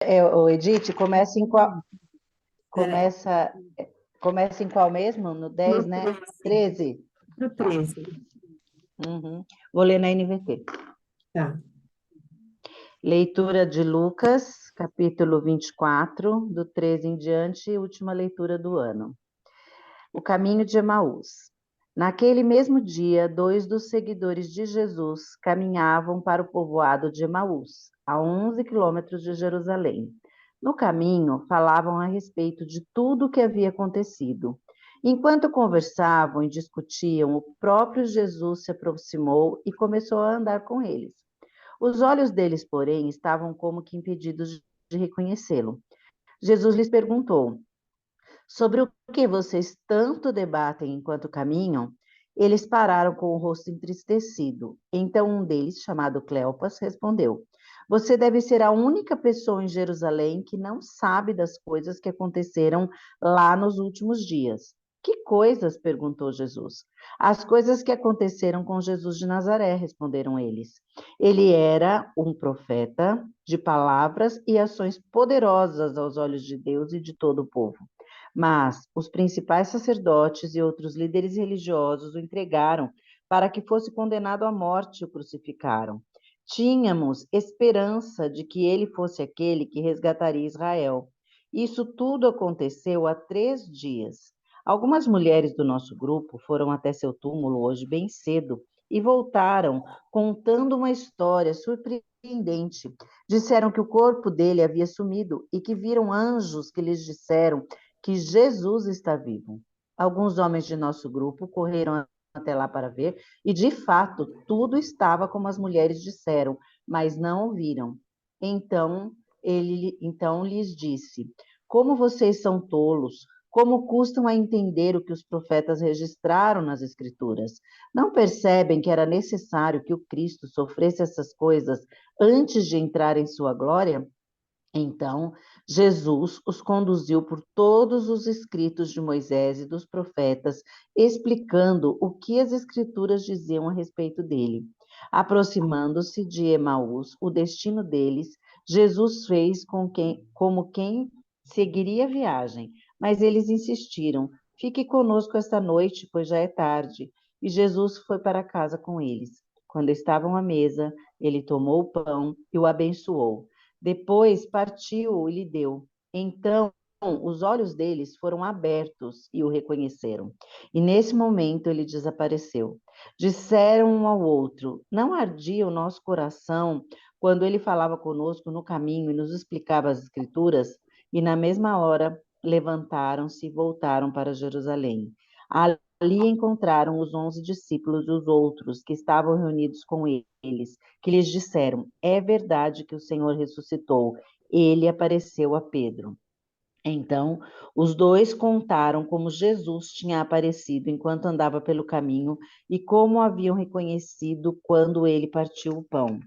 O Edith, começa em qual, Peraí, começa, começa em qual mesmo? No no 10, né? 13, 13. no Tá. 13, Uhum. Vou ler na NVT. tá. Leitura de Lucas, capítulo 24, do 13 em diante, última leitura do ano. O caminho de Emaús. Naquele mesmo dia, dois dos seguidores de Jesus caminhavam para o povoado de Emaús, a 11 quilômetros de Jerusalém. No caminho, falavam a respeito de tudo o que havia acontecido. Enquanto conversavam e discutiam, o próprio Jesus se aproximou e começou a andar com eles. Os olhos deles, porém, estavam como que impedidos de reconhecê-lo. Jesus lhes perguntou: sobre o que vocês tanto debatem enquanto caminham? Eles pararam com o rosto entristecido. Então um deles, chamado Cleopas, respondeu: você deve ser a única pessoa em Jerusalém que não sabe das coisas que aconteceram lá nos últimos dias. Que coisas? Perguntou Jesus. As coisas que aconteceram com Jesus de Nazaré, responderam eles. Ele era um profeta de palavras e ações poderosas aos olhos de Deus e de todo o povo. Mas os principais sacerdotes e outros líderes religiosos o entregaram para que fosse condenado à morte e o crucificaram. Tínhamos esperança de que ele fosse aquele que resgataria Israel. Isso tudo aconteceu há 3 dias. Algumas mulheres do nosso grupo foram até seu túmulo hoje bem cedo e voltaram contando uma história surpreendente. Disseram que o corpo dele havia sumido e que viram anjos que lhes disseram que Jesus está vivo. Alguns homens de nosso grupo correram até lá para ver, e de fato tudo estava como as mulheres disseram, mas não ouviram. Então lhes disse: como vocês são tolos, como custam a entender o que os profetas registraram nas Escrituras? Não percebem que era necessário que o Cristo sofresse essas coisas antes de entrar em sua glória? Então, Jesus os conduziu por todos os escritos de Moisés e dos profetas, explicando o que as escrituras diziam a respeito dele. Aproximando-se de Emaús, o destino deles, Jesus fez como quem seguiria a viagem, mas eles insistiram: fique conosco esta noite, pois já é tarde. E Jesus foi para casa com eles. Quando estavam à mesa, ele tomou o pão e o abençoou. Depois partiu e lhe deu. Então os olhos deles foram abertos e o reconheceram. E nesse momento ele desapareceu. Disseram um ao outro: não ardia o nosso coração quando ele falava conosco no caminho e nos explicava as Escrituras? E na mesma hora levantaram-se e voltaram para Jerusalém. Ali encontraram os 11 discípulos e os outros que estavam reunidos com eles, que lhes disseram: é verdade que o Senhor ressuscitou. Ele apareceu a Pedro. Então, os dois contaram como Jesus tinha aparecido enquanto andava pelo caminho e como o haviam reconhecido quando ele partiu o pão.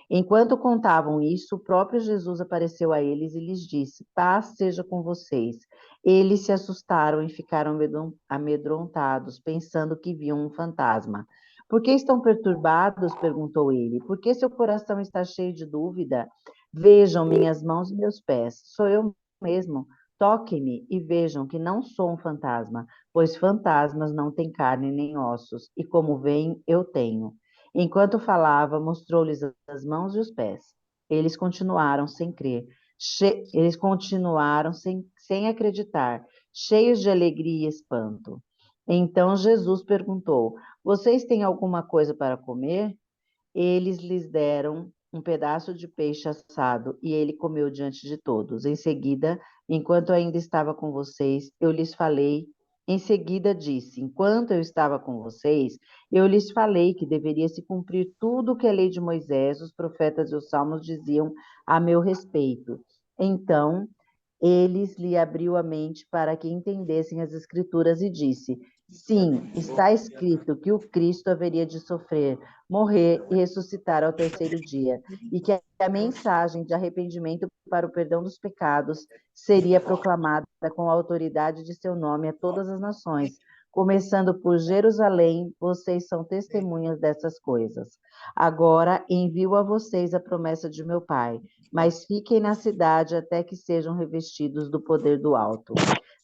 Enquanto contavam isso, o próprio Jesus apareceu a eles e lhes disse: paz seja com vocês. Eles se assustaram e ficaram amedrontados, pensando que viam um fantasma. Por que estão perturbados? Perguntou ele. Por que seu coração está cheio de dúvida? Vejam minhas mãos e meus pés. Sou eu mesmo. Toquem-me e vejam que não sou um fantasma, pois fantasmas não têm carne nem ossos, e como veem, eu tenho. Enquanto falava, mostrou-lhes as mãos e os pés. Eles continuaram sem crer, eles continuaram sem acreditar, cheios de alegria e espanto. Então Jesus perguntou: vocês têm alguma coisa para comer? Eles lhes deram um pedaço de peixe assado e ele comeu diante de todos. Em seguida, enquanto ainda estava com vocês, eu lhes falei. Em seguida disse: enquanto eu estava com vocês, eu lhes falei que deveria se cumprir tudo o que a lei de Moisés, os profetas e os salmos diziam a meu respeito. Então eles lhe abriu a mente para que entendessem as Escrituras e disse: sim, está escrito que o Cristo haveria de sofrer, morrer e ressuscitar ao terceiro dia, e que a mensagem de arrependimento para o perdão dos pecados seria proclamada com a autoridade de seu nome a todas as nações. Começando por Jerusalém, vocês são testemunhas dessas coisas. Agora envio a vocês a promessa de meu Pai. mas fiquem na cidade até que sejam revestidos do poder do alto.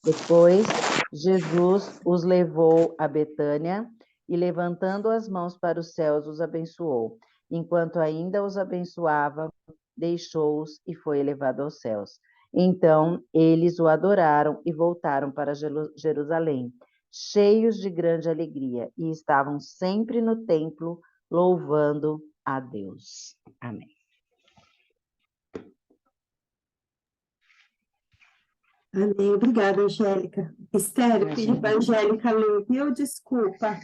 Depois, Jesus os levou a Betânia e, levantando as mãos para os céus, os abençoou. Enquanto ainda os abençoava, deixou-os e foi elevado aos céus. Então, eles o adoraram e voltaram para Jerusalém, cheios de grande alegria, e estavam sempre no templo, louvando a Deus. Amém. Amém. Obrigada, Angélica. Estéreo, pedi para a Angélica ler, viu? Desculpa.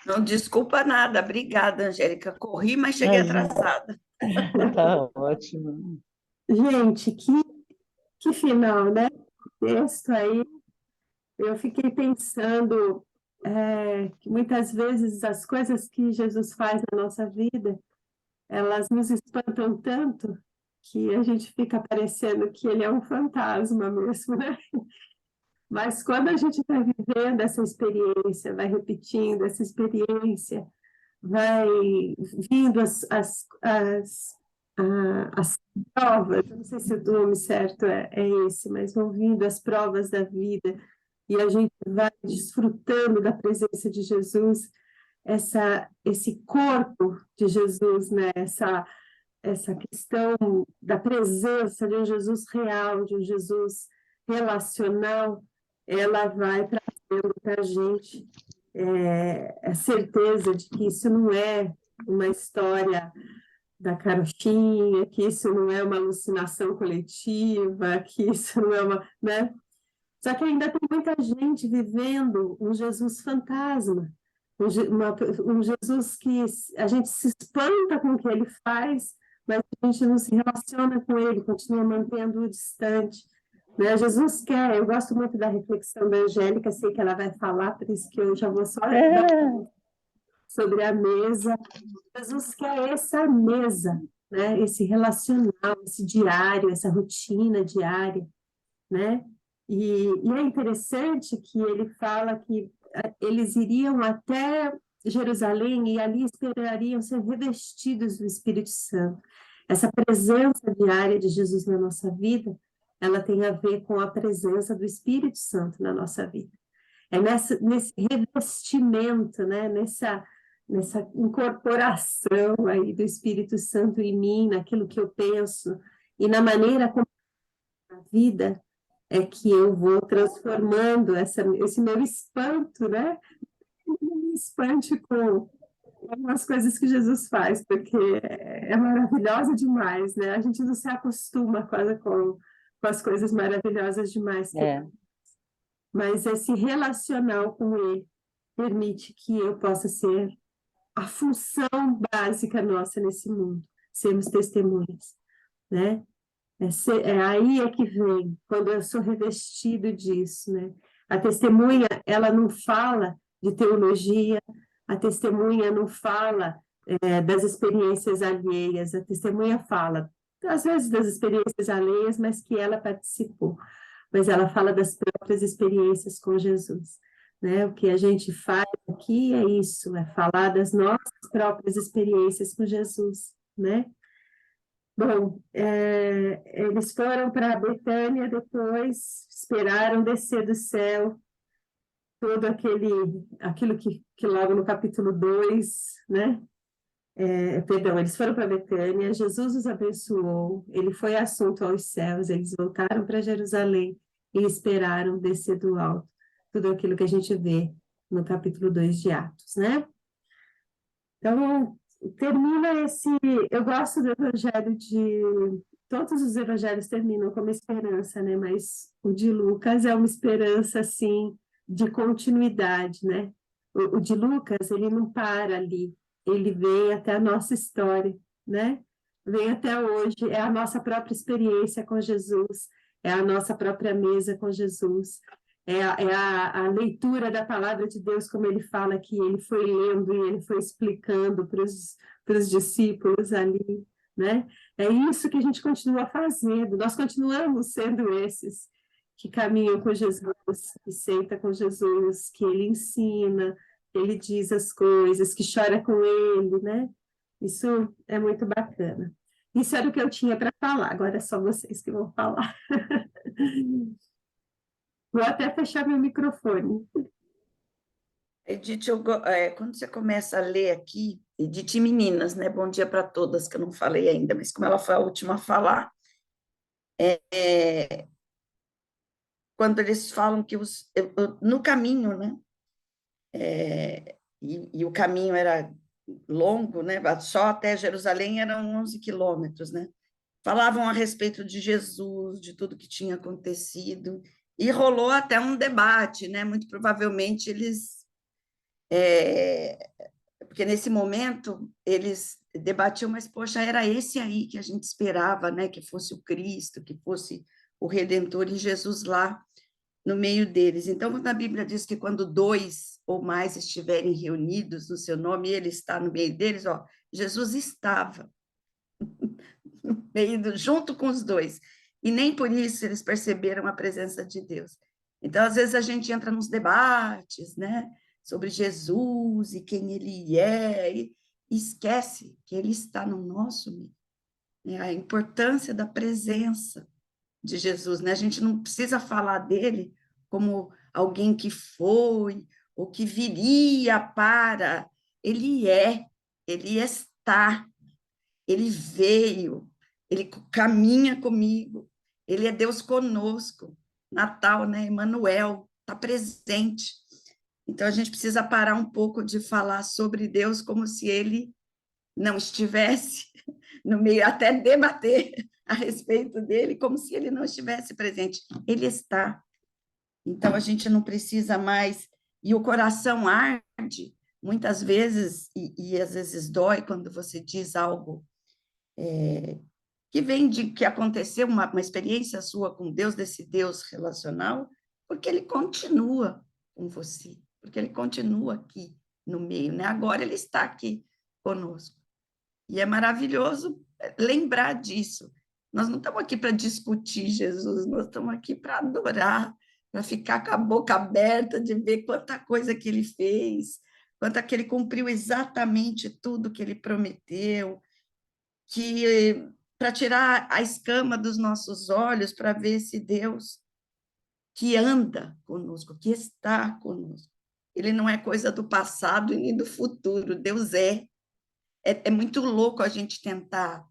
Não desculpa nada. Obrigada, Angélica. Corri, mas cheguei atrasada. Tá ótimo. Gente, que final, né? Texto aí. Eu fiquei pensando que muitas vezes as coisas que Jesus faz na nossa vida, elas nos espantam tanto que a gente fica parecendo que ele é um fantasma mesmo, né? Mas quando a gente está vivendo essa experiência, vai repetindo essa experiência, vai vindo as provas, eu não sei se o nome certo é esse, mas vão vindo as provas da vida, e a gente vai desfrutando da presença de Jesus, esse corpo de Jesus, né? Essa questão da presença de um Jesus real, de um Jesus relacional, ela vai trazendo para a gente a certeza de que isso não é uma história da carochinha, que isso não é uma alucinação coletiva, que isso não é uma, né? Só que ainda tem muita gente vivendo um Jesus fantasma, um Jesus que a gente se espanta com o que ele faz, mas a gente não se relaciona com ele, continua mantendo-o distante. Né? Jesus quer, eu gosto muito da reflexão da Angélica, sei que ela vai falar, por isso que eu já vou só sobre a mesa. Jesus quer essa mesa, né? Esse relacional, esse diário, essa rotina diária, né? E é interessante que ele fala que eles iriam até Jerusalém e ali esperariam ser revestidos do Espírito Santo. Essa presença diária de Jesus na nossa vida, ela tem a ver com a presença do Espírito Santo na nossa vida. É nesse revestimento, né? Nessa incorporação aí do Espírito Santo em mim, naquilo que eu penso, e na maneira como a vida é que eu vou transformando esse meu espanto, né? Me espante com algumas coisas que Jesus faz, porque é maravilhosa demais, né? A gente não se acostuma quase com as coisas maravilhosas demais. Mas esse relacional com Ele permite que eu possa ser a função básica nossa nesse mundo, sermos testemunhas, né? Aí é que vem, quando eu sou revestido disso, né? A testemunha, ela não fala de teologia, a testemunha não fala das experiências alheias, a testemunha fala, às vezes, das experiências alheias, mas que ela participou, mas ela fala das próprias experiências com Jesus, né? O que a gente faz aqui é isso, é falar das nossas próprias experiências com Jesus, né? Bom, eles foram para Betânia depois, esperaram descer do céu, todo aquilo que logo no capítulo 2, né? Perdão, eles foram para Betânia, Jesus os abençoou, ele foi assunto aos céus, eles voltaram para Jerusalém e esperaram descer do alto, tudo aquilo que a gente vê no capítulo 2 de Atos, né? Então, termina eu gosto do evangelho todos os evangelhos terminam com uma esperança, né? Mas o de Lucas é uma esperança, assim, de continuidade, né? O de Lucas, ele não para ali, ele vem até a nossa história, né? Vem até hoje, é a nossa própria experiência com Jesus, é a nossa própria mesa com Jesus, a leitura da palavra de Deus, como ele fala que ele foi lendo e ele foi explicando para os discípulos ali, né? É isso que a gente continua fazendo, nós continuamos sendo esses que caminham com Jesus, que senta com Jesus, que ele ensina, ele diz as coisas, que chora com ele, né? Isso é muito bacana. Isso era o que eu tinha para falar, agora é só vocês que vão falar. Vou até fechar meu microfone. Edith, quando você começa a ler aqui, Edith e meninas, né? Bom dia para todas, que eu não falei ainda, mas como ela foi a última a falar, é, quando eles falam que no caminho, né? E o caminho era longo, né? Só até Jerusalém eram 11 quilômetros, né? Falavam a respeito de Jesus, de tudo que tinha acontecido, e rolou até um debate, né? Muito provavelmente eles, porque nesse momento eles debatiam, mas poxa, era esse aí que a gente esperava, né? Que fosse o Cristo, que fosse o Redentor, e Jesus lá no meio deles. Então, quando a Bíblia diz que quando dois ou mais estiverem reunidos no seu nome, ele está no meio deles, ó, Jesus estava no meio junto com os dois. E nem por isso eles perceberam a presença de Deus. Então, às vezes a gente entra nos debates, né, sobre Jesus e quem ele é, e esquece que ele está no nosso meio, né? A importância da presença de Jesus, né? A gente não precisa falar dele como alguém que foi ou que viria para. Ele é, ele está, ele veio, ele caminha comigo, ele é Deus conosco. Natal, né? Emmanuel, está presente. Então a gente precisa parar um pouco de falar sobre Deus como se ele não estivesse no meio, até debater a respeito dele, como se ele não estivesse presente. Ele está. Então, a gente não precisa mais. E o coração arde, muitas vezes, e às vezes dói quando você diz algo que vem de que aconteceu, uma experiência sua com Deus, desse Deus relacional, porque ele continua com você, porque ele continua aqui no meio, né? Agora ele está aqui conosco. E é maravilhoso lembrar disso. Nós não estamos aqui para discutir Jesus, nós estamos aqui para adorar, para ficar com a boca aberta de ver quanta coisa que ele fez, quanta que ele cumpriu exatamente tudo que ele prometeu, que para tirar a escama dos nossos olhos, para ver esse Deus que anda conosco, que está conosco. Ele não é coisa do passado e nem do futuro, Deus é. É muito louco a gente tentar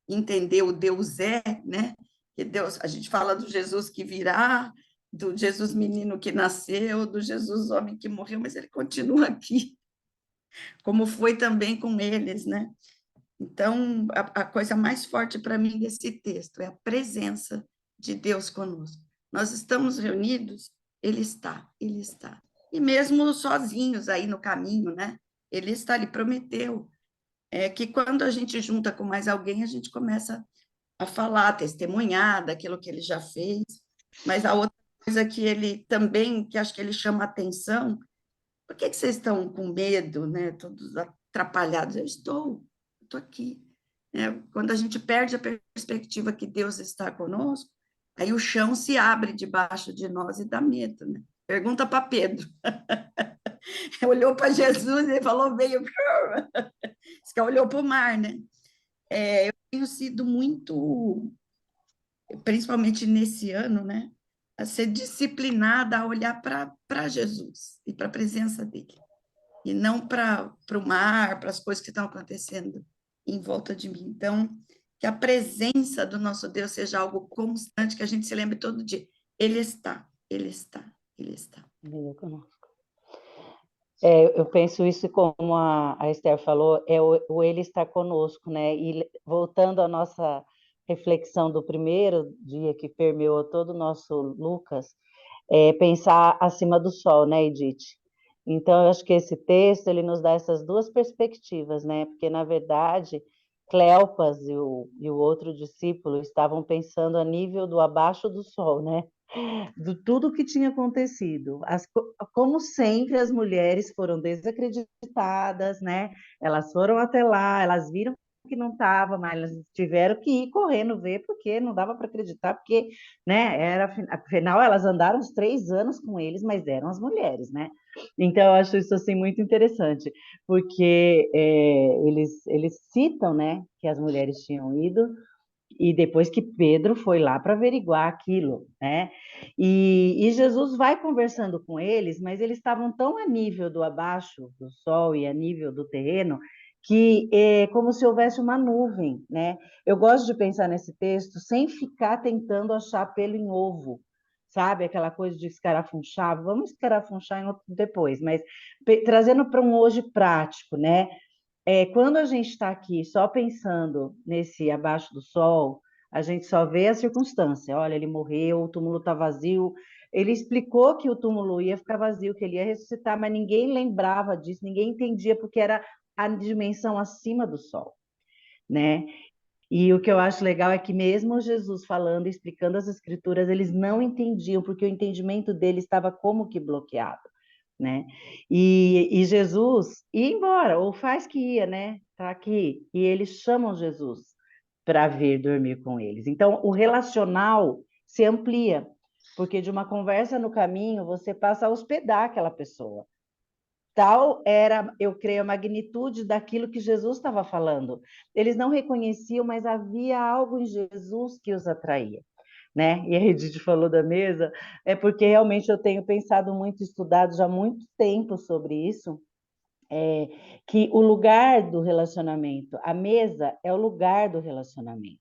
entender o Deus é, né? Que Deus, a gente fala do Jesus que virá, do Jesus menino que nasceu, do Jesus homem que morreu, mas ele continua aqui, como foi também com eles, né? Então, a coisa mais forte para mim desse texto é a presença de Deus conosco. Nós estamos reunidos, ele está, ele está. E mesmo sozinhos aí no caminho, né? Ele está, ele prometeu que quando a gente junta com mais alguém, a gente começa a falar, a testemunhar daquilo que ele já fez, mas a outra coisa que ele também, que acho que ele chama atenção, por que vocês estão com medo, né? Todos atrapalhados? Eu estou aqui. Quando a gente perde a perspectiva que Deus está conosco, aí o chão se abre debaixo de nós e dá medo, né? Pergunta para Pedro. Olhou para Jesus e falou, veio. Diz que olhou para o mar, né? Eu tenho sido muito, principalmente nesse ano, né? A ser disciplinada a olhar para Jesus e para a presença dele, e não para o mar, para as coisas que estão acontecendo em volta de mim. Então, que a presença do nosso Deus seja algo constante, que a gente se lembre todo dia. Ele está, ele está, ele está. Eu penso isso como a Esther falou, o Ele estar conosco, né? E voltando à nossa reflexão do primeiro dia que permeou todo o nosso Lucas, pensar acima do sol, né, Edith? Então, eu acho que esse texto, ele nos dá essas duas perspectivas, né? Porque, na verdade, Cleopas e o outro discípulo estavam pensando a nível do abaixo do sol, né? De tudo que tinha acontecido. Como sempre, as mulheres foram desacreditadas, né? Elas foram até lá, elas viram que não estava, mas elas tiveram que ir correndo ver, porque não dava para acreditar, porque, né, afinal, elas andaram uns 3 anos com eles, mas eram as mulheres, né? Então, eu acho isso, assim, muito interessante, porque eles citam, né, que as mulheres tinham ido, e depois que Pedro foi lá para averiguar aquilo, né? E Jesus vai conversando com eles, mas eles estavam tão a nível do abaixo do sol e a nível do terreno que é como se houvesse uma nuvem, né? Eu gosto de pensar nesse texto sem ficar tentando achar pelo em ovo, sabe? Aquela coisa de escarafunchar, vamos escarafunchar depois, mas trazendo para um hoje prático, né? Quando a gente está aqui só pensando nesse abaixo do sol, a gente só vê a circunstância. Olha, ele morreu, o túmulo está vazio. Ele explicou que o túmulo ia ficar vazio, que ele ia ressuscitar, mas ninguém lembrava disso, ninguém entendia, porque era a dimensão acima do sol, né? E o que eu acho legal é que mesmo Jesus falando, explicando as escrituras, eles não entendiam, porque o entendimento deles estava como que bloqueado, né? E Jesus ia embora, ou faz que ia, né? Tá aqui. E eles chamam Jesus para vir dormir com eles. Então, o relacional se amplia, porque de uma conversa no caminho, você passa a hospedar aquela pessoa. Tal era, eu creio, a magnitude daquilo que Jesus estava falando. Eles não reconheciam, mas havia algo em Jesus que os atraía, né? E a Edith falou da mesa, é porque realmente eu tenho pensado muito, estudado já há muito tempo sobre isso, que o lugar do relacionamento, a mesa é o lugar do relacionamento,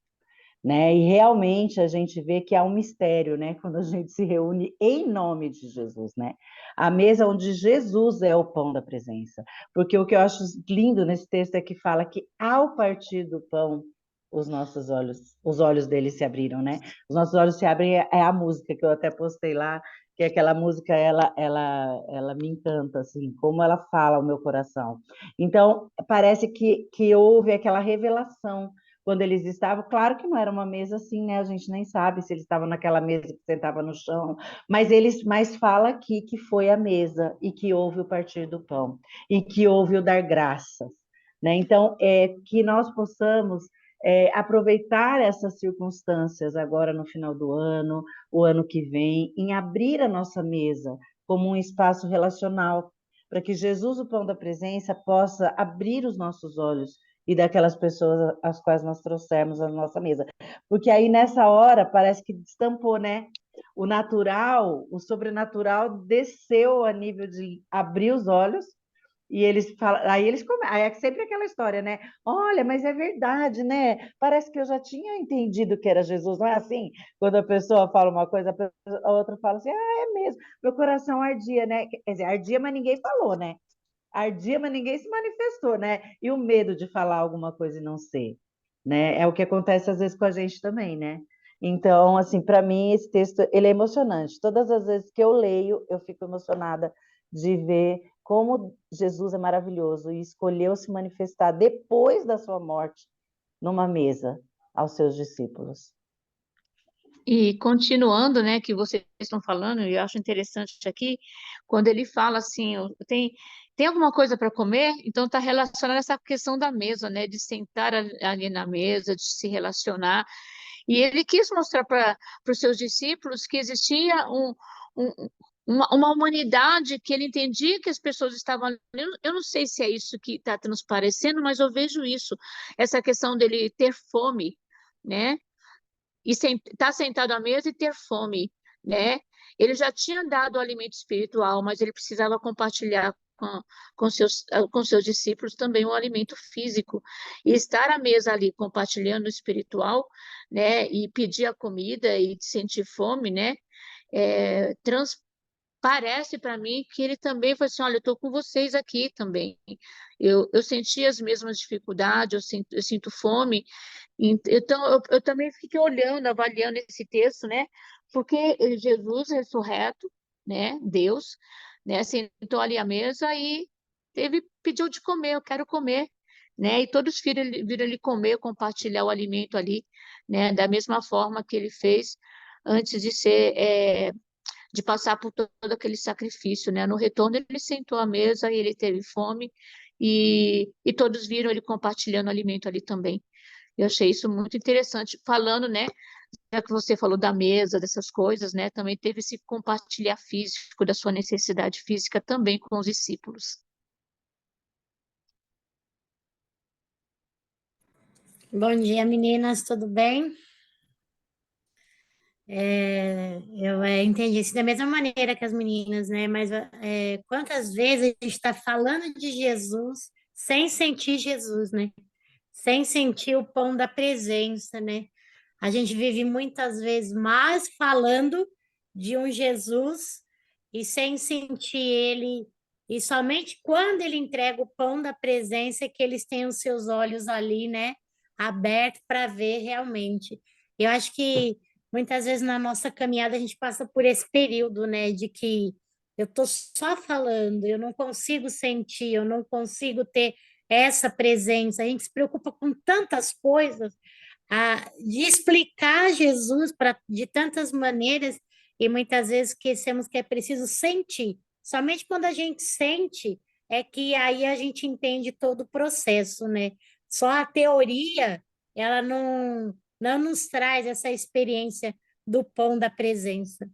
né? E realmente a gente vê que há um mistério, né? Quando a gente se reúne em nome de Jesus, né? A mesa onde Jesus é o pão da presença. Porque o que eu acho lindo nesse texto é que fala que ao partir do pão, os olhos deles se abriram, né? Os nossos olhos se abrem, é a música que eu até postei lá, que é aquela música, ela me encanta, assim, como ela fala ao meu coração. Então, parece que houve aquela revelação quando eles estavam, claro que não era uma mesa assim, né? A gente nem sabe se eles estavam naquela mesa que sentava no chão, mas fala aqui que foi a mesa e que houve o partir do pão e que houve o dar graças, né? Então, que nós possamos aproveitar essas circunstâncias agora no final do ano, o ano que vem, em abrir a nossa mesa como um espaço relacional, para que Jesus, o pão da presença, possa abrir os nossos olhos e daquelas pessoas às quais nós trouxemos à nossa mesa. Porque aí, nessa hora, parece que destampou, né? O natural, o sobrenatural desceu a nível de abrir os olhos e eles falam, aí é sempre aquela história, né? Olha, mas é verdade, né? Parece que eu já tinha entendido que era Jesus, não é assim? Quando a pessoa fala uma coisa, a outra fala assim, ah, é mesmo, meu coração ardia, né? Quer dizer, ardia, mas ninguém falou, né? Ardia, mas ninguém se manifestou, né? E o medo de falar alguma coisa e não ser, né? É o que acontece às vezes com a gente também, né? Então, assim, para mim esse texto ele é emocionante. Todas as vezes que eu leio, eu fico emocionada de ver como Jesus é maravilhoso e escolheu se manifestar depois da sua morte numa mesa aos seus discípulos. E continuando, né, que vocês estão falando, eu acho interessante aqui, quando ele fala assim, tem alguma coisa para comer? Então está relacionado a essa questão da mesa, né, de sentar ali na mesa, de se relacionar. E ele quis mostrar para os seus discípulos que existia um- uma humanidade que ele entendia que as pessoas estavam ali. Eu não sei se é isso que está transparecendo, mas eu vejo isso, essa questão dele ter fome, né? E estar sentado à mesa e ter fome, né? Ele já tinha dado o alimento espiritual, mas ele precisava compartilhar com seus discípulos também o alimento físico. E estar à mesa ali compartilhando o espiritual, né? E pedir a comida e sentir fome, né? Parece para mim que ele também foi assim, olha, eu estou com vocês aqui também. Eu senti as mesmas dificuldades, eu sinto fome. Então, eu também fiquei olhando, avaliando esse texto, né? Porque Jesus ressurreto, né? Deus, né? Sentou ali à mesa e pediu de comer, eu quero comer, né? E todos viram ele comer, compartilhar o alimento ali, né? Da mesma forma que ele fez antes de passar por todo aquele sacrifício, né? No retorno, ele sentou à mesa e ele teve fome e todos viram ele compartilhando alimento ali também. Eu achei isso muito interessante. Falando, né, já que você falou da mesa, dessas coisas, né, também teve esse compartilhar físico da sua necessidade física também com os discípulos. Bom dia, meninas, tudo bem? Eu entendi isso da mesma maneira que as meninas, né? Mas quantas vezes a gente está falando de Jesus sem sentir Jesus, né? Sem sentir o pão da presença, né? A gente vive muitas vezes mais falando de um Jesus e sem sentir ele, e somente quando ele entrega o pão da presença é que eles têm os seus olhos ali, né? Abertos para ver realmente. Eu acho que muitas vezes na nossa caminhada a gente passa por esse período, né? De que eu estou só falando, eu não consigo sentir, eu não consigo ter essa presença. A gente se preocupa com tantas coisas, de explicar Jesus de tantas maneiras, e muitas vezes esquecemos que é preciso sentir. Somente quando a gente sente é que aí a gente entende todo o processo, né? Só a teoria, ela não nos traz essa experiência do pão da presença.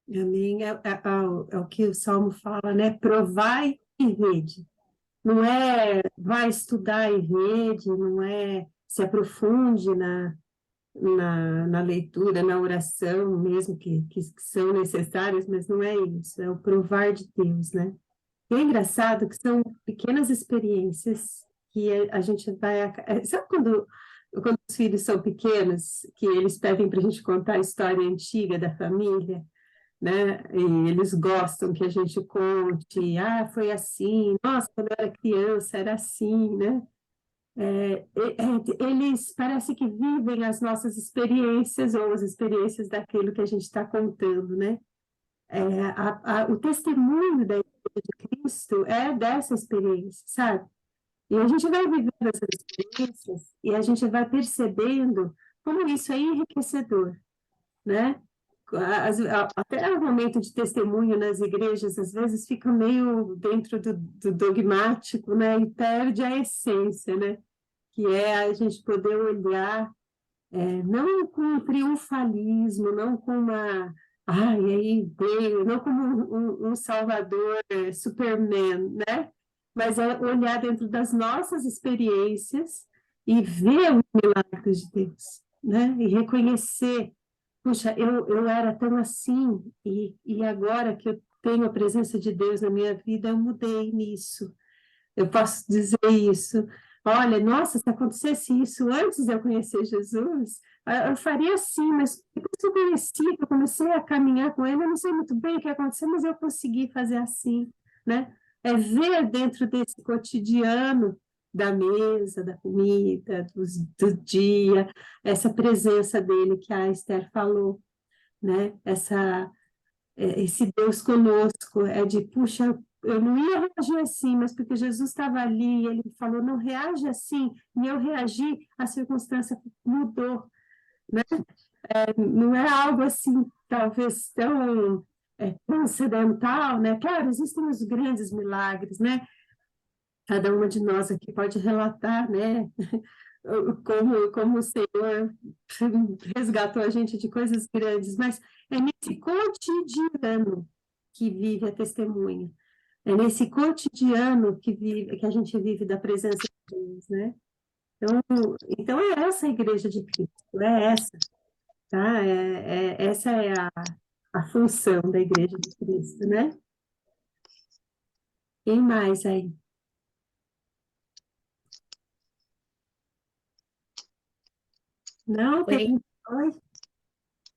Amém. É o que o Salmo fala, né? Provai e vede. Não é vai estudar e vede, não é se aprofunde na leitura, na oração, mesmo que são necessárias, mas não é isso, é o provar de Deus, né? E é engraçado que são pequenas experiências que a gente vai... Sabe quando os filhos são pequenos, que eles pedem para a gente contar a história antiga da família, né? E eles gostam que a gente conte, foi assim, nossa, quando eu era criança era assim, né? Eles parece que vivem as nossas experiências ou as experiências daquilo que a gente está contando, né? O testemunho da Igreja de Cristo é dessa experiência, sabe? E a gente vai vivendo essas experiências e a gente vai percebendo como isso é enriquecedor, né? Até o momento de testemunho nas igrejas, às vezes, fica meio dentro do dogmático, né? E perde a essência, né? Que é a gente poder olhar, não com um triunfalismo, não com uma... e aí veio, não como um salvador, Superman, né? Mas é olhar dentro das nossas experiências e ver os milagres de Deus, né? E reconhecer, puxa, eu era tão assim, e agora que eu tenho a presença de Deus na minha vida, eu mudei nisso. Eu posso dizer isso. Olha, nossa, se acontecesse isso antes de eu conhecer Jesus, eu faria assim, mas depois que eu conheci, que eu comecei a caminhar com ele, eu não sei muito bem o que aconteceu, mas eu consegui fazer assim, né? É ver dentro desse cotidiano da mesa, da comida, do dia, essa presença dele que a Esther falou, né? Esse Deus conosco, puxa, eu não ia reagir assim, mas porque Jesus estava ali, ele falou, não reage assim, e eu reagi, a circunstância mudou, né? Não é algo assim, talvez tão transcendental, né? Claro, existem os grandes milagres, né? Cada uma de nós aqui pode relatar, né? Como o Senhor resgatou a gente de coisas grandes, mas é nesse cotidiano que vive a testemunha. É nesse cotidiano que a gente vive da presença de Deus, né? Então é essa a igreja de Cristo, é essa, tá? Essa é a função da igreja de Cristo, né? Quem mais aí? Não, tem... Oi?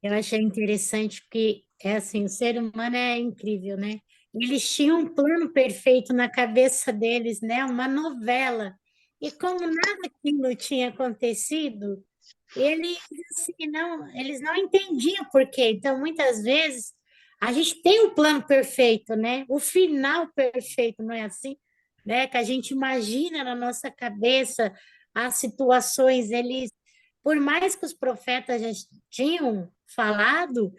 Eu achei interessante porque é assim, o ser humano é incrível, né? Eles tinham um plano perfeito na cabeça deles, né? Uma novela. E como nada daquilo tinha acontecido, eles assim, eles não entendiam por quê. Então, muitas vezes, a gente tem um plano perfeito, né? O final perfeito, não é assim? Né? Que a gente imagina na nossa cabeça as situações, por mais que os profetas já tinham falado,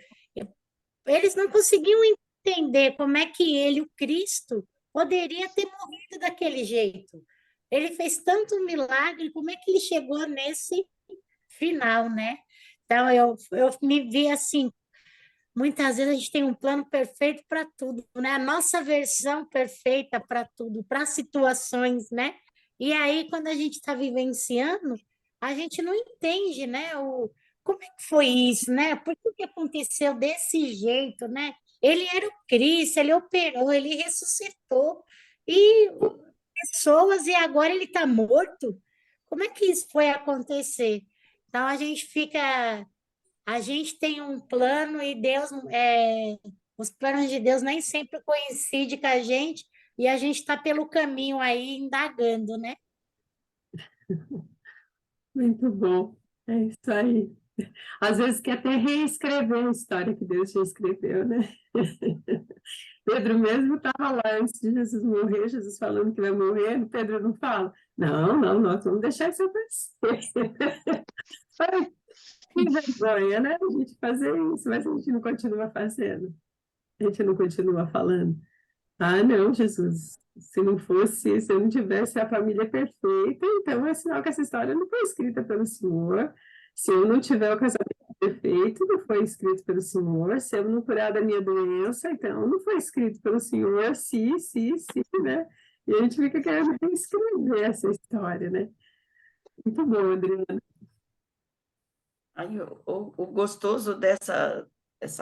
eles não conseguiam entender como é que ele, o Cristo, poderia ter morrido daquele jeito. Ele fez tanto milagre, como é que ele chegou nesse final, né? Então, eu me vi assim, muitas vezes a gente tem um plano perfeito para tudo, né? A nossa versão perfeita para tudo, para situações, né? E aí, quando a gente está vivenciando, a gente não entende, né? Como é que foi isso, né? Por que que aconteceu desse jeito, né? Ele era o Cristo, ele operou, ele ressuscitou. E pessoas, e agora ele está morto? Como é que isso foi acontecer? Então, a gente tem um plano e os planos de Deus nem sempre coincidem com a gente e a gente está pelo caminho aí indagando, né? Muito bom. É isso aí. Às vezes quer até reescrever a história que Deus já escreveu, né? Pedro mesmo estava lá antes de Jesus morrer, Jesus falando que vai morrer, Pedro não fala. Não, não, nós vamos deixar isso acontecer. Ai, que vergonha, né? A gente fazer isso, mas a gente não continua fazendo. A gente não continua falando. Ah, não, Jesus, se não fosse, se eu não tivesse a família perfeita, então é sinal que essa história não foi escrita pelo Senhor. Se eu não tiver o casamento perfeito, não foi escrito pelo Senhor. Se eu não curar da minha doença, então não foi escrito pelo Senhor. Se, né? E a gente fica querendo reescrever essa história, né? Muito bom, Adriana. Aí, o gostoso dessa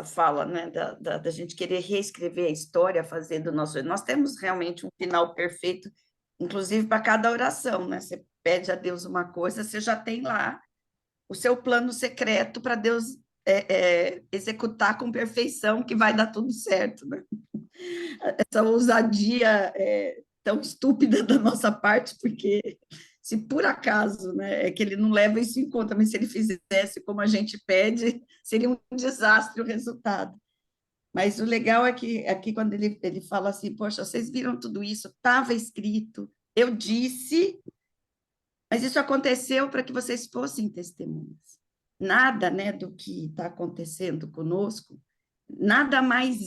fala, né, da gente querer reescrever a história, fazer do nosso... Nós temos realmente um final perfeito, inclusive para cada oração, né? Você pede a Deus uma coisa, você já tem lá o seu plano secreto para Deus executar com perfeição, que vai dar tudo certo, né? Essa ousadia tão estúpida da nossa parte, porque se por acaso, né, é que ele não leva isso em conta, mas se ele fizesse como a gente pede, seria um desastre o resultado. Mas o legal é que aqui quando ele fala assim, poxa, vocês viram tudo isso, estava escrito, eu disse, mas isso aconteceu para que vocês fossem testemunhas. Nada, né, do que está acontecendo conosco, nada mais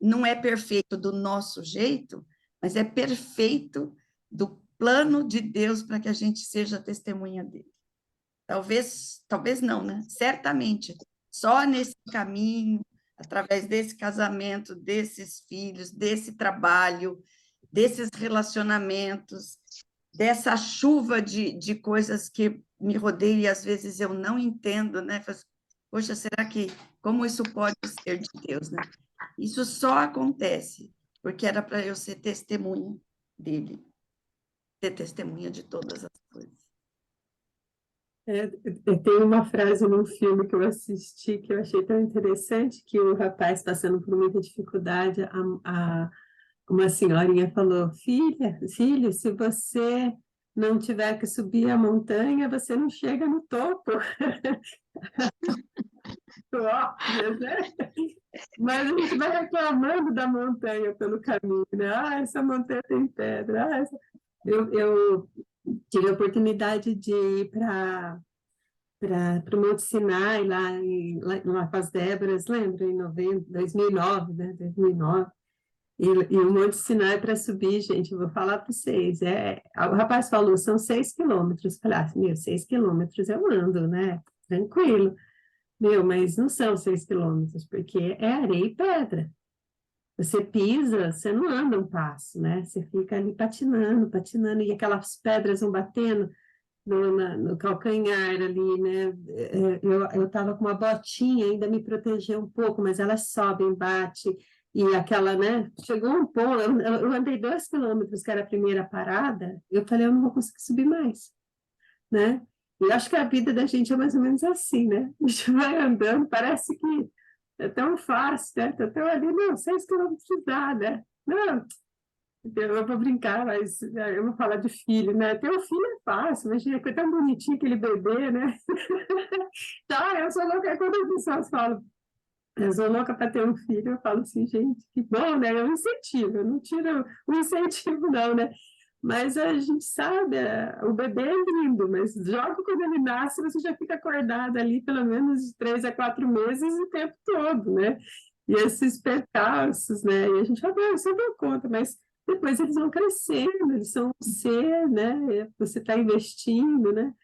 não é perfeito do nosso jeito, mas é perfeito do plano de Deus para que a gente seja testemunha dele. Talvez não, né? Certamente, só nesse caminho, através desse casamento, desses filhos, desse trabalho, desses relacionamentos, dessa chuva de coisas que me rodeiam e às vezes eu não entendo, né? Poxa, será que, como isso pode ser de Deus, né? Isso só acontece porque era para eu ser testemunha dele, ser testemunha de todas as coisas. Tem uma frase num filme que eu assisti que eu achei tão interessante, que o rapaz passando por muita dificuldade, uma senhorinha falou, filho, se você não tiver que subir a montanha, você não chega no topo. Óbvio, né? Mas a gente vai reclamando da montanha pelo caminho, né? Ah, essa montanha tem pedra. Eu tive a oportunidade de ir para o Monte Sinai, lá com as Déboras, lembra? Em 2009, né? 2009. E o Monte Sinai para subir, gente, eu vou falar para vocês. O rapaz falou, são 6 quilômetros. Falei, 6 quilômetros eu ando, né? Tranquilo. Mas não são 6 quilômetros, porque é areia e pedra. Você pisa, você não anda um passo, né? Você fica ali patinando, e aquelas pedras vão batendo no calcanhar ali, né? Eu estava com uma botinha, ainda me protegeu um pouco, mas elas sobem, bate, e aquela, né? Chegou um ponto, eu andei 2 quilômetros, que era a primeira parada, eu falei, eu não vou conseguir subir mais, né? E acho que a vida da gente é mais ou menos assim, né? A gente vai andando, parece que é tão fácil, né? Então ali, não, 6 quilômetros dá, né? Não, eu vou brincar, mas eu vou falar de filho, né? Ter um filho é fácil, imagina, foi tão bonitinho aquele bebê, né? Tá, eu sou louca, quando as pessoas falam, eu sou louca para ter um filho, eu falo assim, gente, que bom, né? É um incentivo, eu não tiro o incentivo, não, né? Mas a gente sabe, o bebê é lindo, mas logo quando ele nasce, você já fica acordada ali pelo menos de 3 a 4 meses o tempo todo, né? E esses percalços, né? E a gente fala, "Ah, você deu conta", mas depois eles vão crescendo, eles são um ser, né? Você está investindo, né?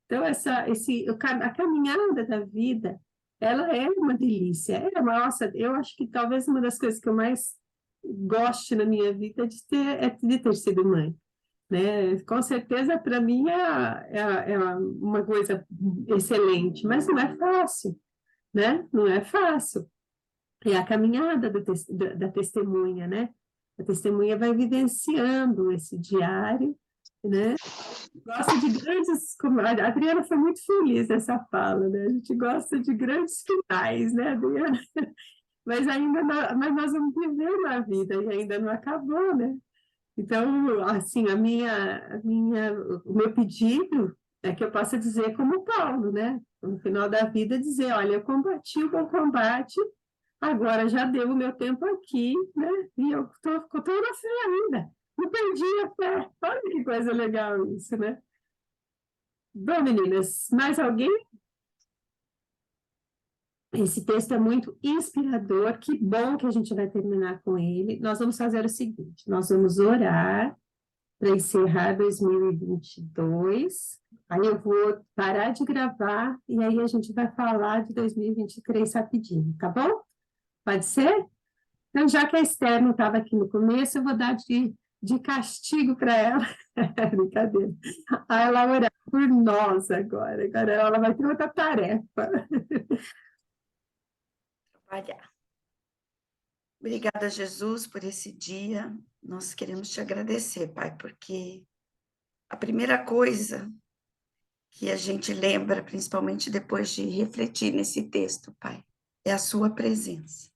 Então, a caminhada da vida, ela é uma delícia. Nossa, eu acho que talvez uma das coisas que eu mais gosto na minha vida é de ter sido mãe, né? Com certeza, para mim, é uma coisa excelente, mas não é fácil, né? Não é fácil. É a caminhada da testemunha, né? A testemunha vai vivenciando esse diário, né? Gosta de grandes, como a Adriana foi muito feliz nessa fala, né? A gente gosta de grandes finais, né, Adriana? Mas nós vamos viver uma vida e ainda não acabou, né? Então, assim, o meu pedido é que eu possa dizer como Paulo, né? No final da vida, dizer, olha, eu combati o bom combate, agora já deu o meu tempo aqui, né? E eu estou na fé ainda. Não perdi a fé. Olha que coisa legal isso, né? Bom, meninas, mais alguém? Esse texto é muito inspirador. Que bom que a gente vai terminar com ele. Nós vamos fazer o seguinte: nós vamos orar para encerrar 2022. Aí eu vou parar de gravar e aí a gente vai falar de 2023 rapidinho, tá bom? Pode ser? Então, já que a Esther não estava aqui no começo, eu vou dar de castigo para ela. Brincadeira. A ela orar por nós agora. Agora ela vai ter outra tarefa. Trabalhar. Obrigada, Jesus, por esse dia. Nós queremos te agradecer, Pai, porque a primeira coisa que a gente lembra, principalmente depois de refletir nesse texto, Pai, é a sua presença.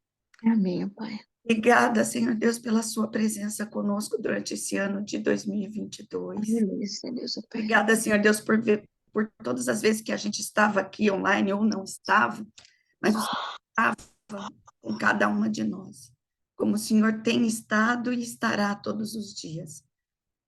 Amém, Pai. Obrigada, Senhor Deus, pela sua presença conosco durante esse ano de 2022. Aleluia, Senhor Deus, Pai. Obrigada, Senhor Deus, por todas as vezes que a gente estava aqui online ou não estava, mas o Senhor estava com cada uma de nós, como o Senhor tem estado e estará todos os dias.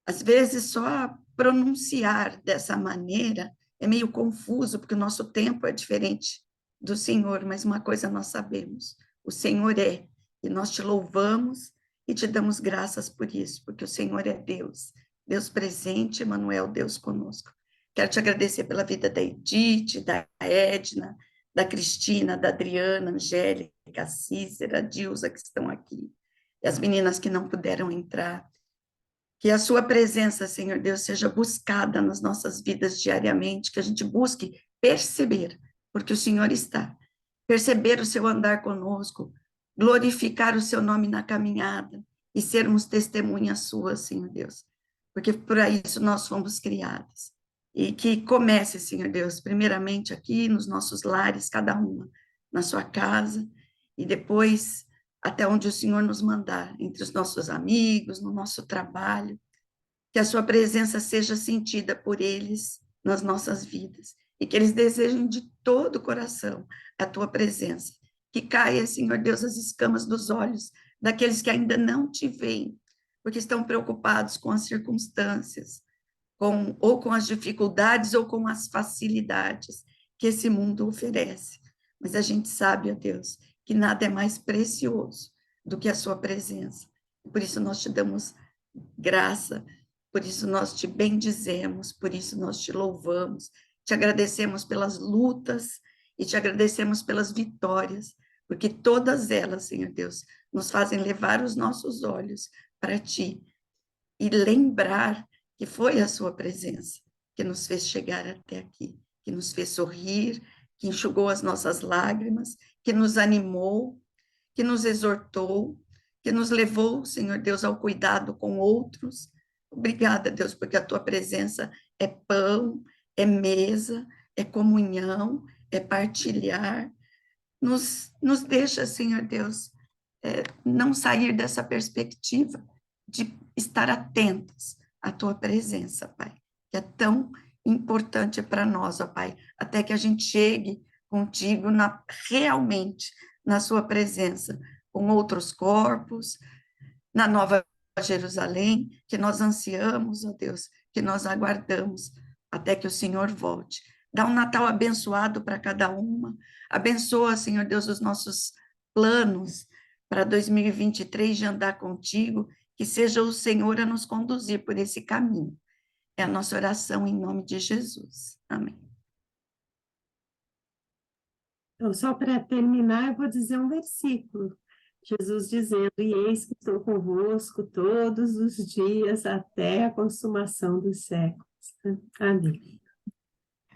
Às vezes, só pronunciar dessa maneira é meio confuso, porque o nosso tempo é diferente do Senhor, mas uma coisa nós sabemos: o Senhor é, e nós te louvamos e te damos graças por isso, porque o Senhor é Deus, Deus presente, Emmanuel, Deus conosco. Quero te agradecer pela vida da Edith, da Edna, da Cristina, da Adriana, Angélica, a Cícera, a Dilza, que estão aqui, e as meninas que não puderam entrar. Que a sua presença, Senhor Deus, seja buscada nas nossas vidas diariamente, que a gente busque perceber, porque o Senhor está, perceber o seu andar conosco, glorificar o seu nome na caminhada e sermos testemunhas suas, Senhor Deus, porque por isso nós fomos criados. E que comece, Senhor Deus, primeiramente aqui nos nossos lares, cada uma na sua casa, e depois até onde o Senhor nos mandar, entre os nossos amigos, no nosso trabalho, que a sua presença seja sentida por eles nas nossas vidas, e que eles desejem de todo o coração a tua presença, que caia, Senhor Deus, as escamas dos olhos daqueles que ainda não te veem, porque estão preocupados com as circunstâncias, ou com as dificuldades, ou com as facilidades que esse mundo oferece. Mas a gente sabe, ó Deus, que nada é mais precioso do que a sua presença. Por isso nós te damos graça, por isso nós te bendizemos, por isso nós te louvamos, te agradecemos pelas lutas e te agradecemos pelas vitórias, porque todas elas, Senhor Deus, nos fazem levar os nossos olhos para ti e lembrar que foi a sua presença que nos fez chegar até aqui, que nos fez sorrir, que enxugou as nossas lágrimas, que nos animou, que nos exortou, que nos levou, Senhor Deus, ao cuidado com outros. Obrigada, Deus, porque a tua presença é pão, é mesa, é comunhão, é partilhar. Nos deixa, Senhor Deus, não sair dessa perspectiva de estar atentos à tua presença, Pai, que é tão importante para nós, ó Pai, até que a gente chegue contigo realmente na sua presença, com outros corpos, na Nova Jerusalém, que nós ansiamos, ó Deus, que nós aguardamos até que o Senhor volte. Dá um Natal abençoado para cada uma, abençoa, Senhor Deus, os nossos planos para 2023 de andar contigo, que seja o Senhor a nos conduzir por esse caminho. É a nossa oração em nome de Jesus. Amém. Então, só para terminar, eu vou dizer um versículo. Jesus dizendo, e eis que estou convosco todos os dias até a consumação dos séculos. Amém.